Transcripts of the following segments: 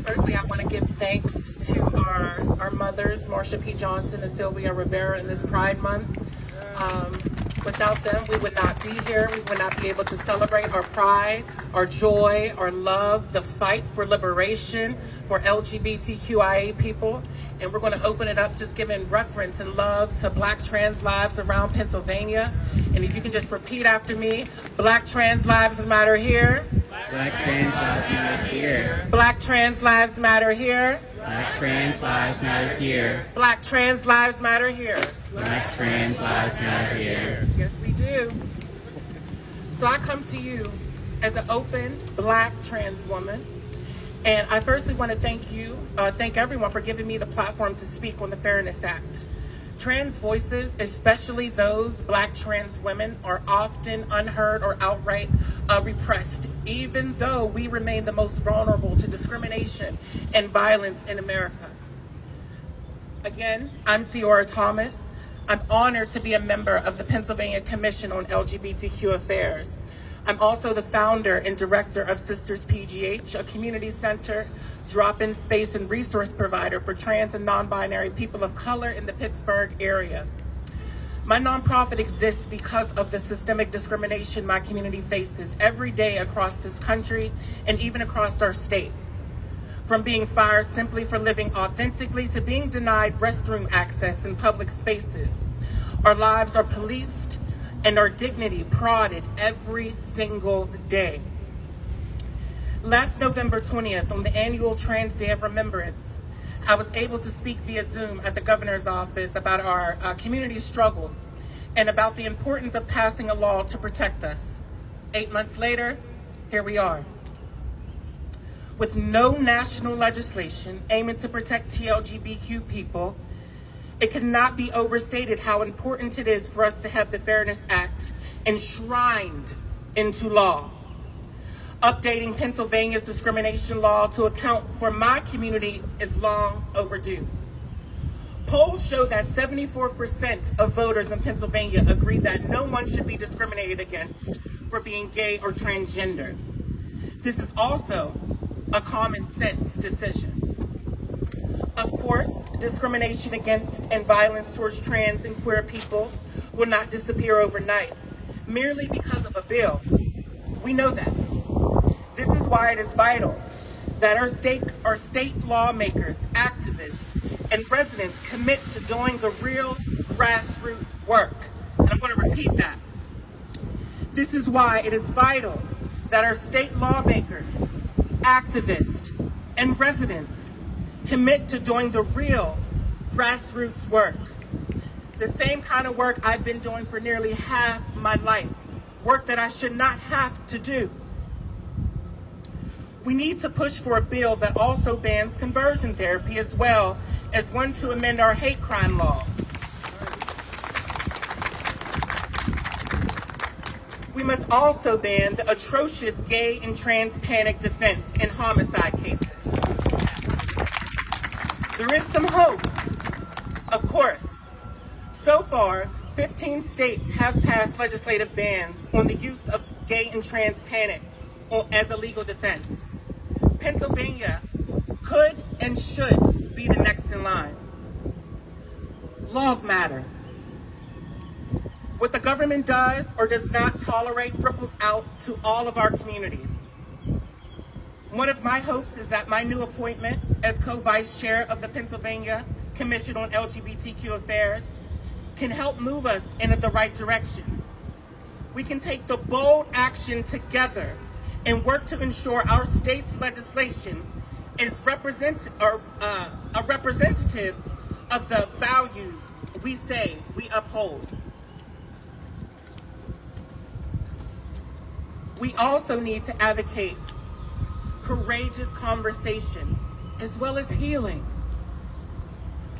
Firstly, I want to give thanks to our mothers, Marsha P. Johnson and Sylvia Rivera, in this Pride Month. Without them, we would not be here. We would not be able to celebrate our pride, our joy, our love, the fight for liberation for LGBTQIA people. And we're going to open it up just giving reference and love to Black trans lives around Pennsylvania. And if you can just repeat after me, Black trans lives matter here. Black trans lives matter here. Black trans lives matter here. Black trans lives matter here. Black trans lives matter here. Black trans lives matter here. Yes, we do. So I come to you as an open Black trans woman, and I firstly want to thank everyone for giving me the platform to speak on the Fairness Act. Trans voices, especially those Black trans women, are often unheard or outright repressed, even though we remain the most vulnerable to discrimination and violence in America. Again, I'm Ciora Thomas. I'm honored to be a member of the Pennsylvania Commission on LGBTQ Affairs. I'm also the founder and director of Sisters PGH, a community center, drop-in space and resource provider for trans and non-binary people of color in the Pittsburgh area. My nonprofit exists because of the systemic discrimination my community faces every day across this country and even across our state. From being fired simply for living authentically to being denied restroom access in public spaces. Our lives are policed and our dignity prodded every single day. Last November 20th, on the annual Trans Day of Remembrance, I was able to speak via Zoom at the governor's office about our community struggles and about the importance of passing a law to protect us. 8 months later, here we are. With no national legislation aiming to protect TLGBQ people, it cannot be overstated how important it is for us to have the Fairness Act enshrined into law. Updating Pennsylvania's discrimination law to account for my community is long overdue. Polls show that 74% of voters in Pennsylvania agree that no one should be discriminated against for being gay or transgender. This is also a common sense decision. Of course, discrimination against and violence towards trans and queer people will not disappear overnight, merely because of a bill. We know that. This is why it is vital that our state lawmakers, activists, and residents commit to doing the real grassroots work. And I'm going to repeat that. This is why it is vital that our state lawmakers, activists, and residents commit to doing the real grassroots work. The same kind of work I've been doing for nearly half my life, work that I should not have to do. We need to push for a bill that also bans conversion therapy, as well as one to amend our hate crime law. We must also ban the atrocious gay and trans panic defense in homicide cases. There is some hope, of course. So far, 15 states have passed legislative bans on the use of gay and trans panic as a legal defense. Pennsylvania could and should be the next in line. Laws matter. What the government does or does not tolerate ripples out to all of our communities. One of my hopes is that my new appointment as co-vice chair of the Pennsylvania Commission on LGBTQ Affairs can help move us in the right direction. We can take the bold action together and work to ensure our state's legislation is a representative of the values we say we uphold. We also need to advocate courageous conversation as well as healing.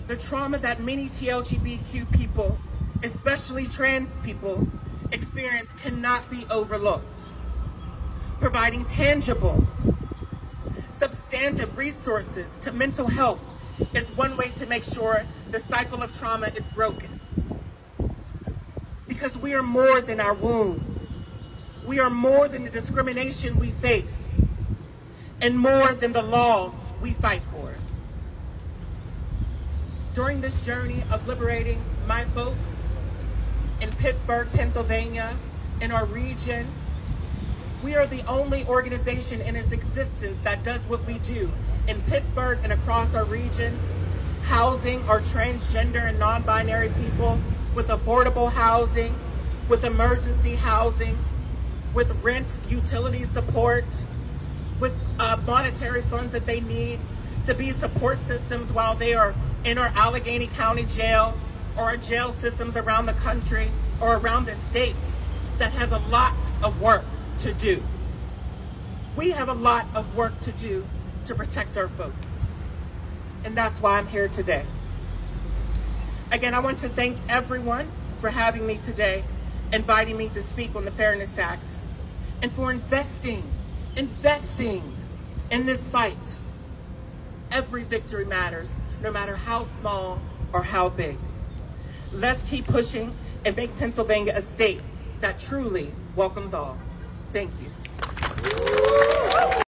The trauma that many TLGBTQ people, especially trans people, experience cannot be overlooked. Providing tangible, substantive resources to mental health is one way to make sure the cycle of trauma is broken. Because we are more than our wounds. We are more than the discrimination we face, and more than the laws we fight for. During this journey of liberating my folks in Pittsburgh, Pennsylvania, in our region, we are the only organization in its existence that does what we do in Pittsburgh and across our region, housing our transgender and non-binary people with affordable housing, with emergency housing, with rent, utility support, with monetary funds that they need to be support systems while they are in our Allegheny County jail or our jail systems around the country or around the state that has a lot of work to do. We have a lot of work to do to protect our folks. And that's why I'm here today. Again, I want to thank everyone for having me today, inviting me to speak on the Fairness Act, and for investing in this fight. Every victory matters, no matter how small or how big. Let's keep pushing and make Pennsylvania a state that truly welcomes all. Thank you.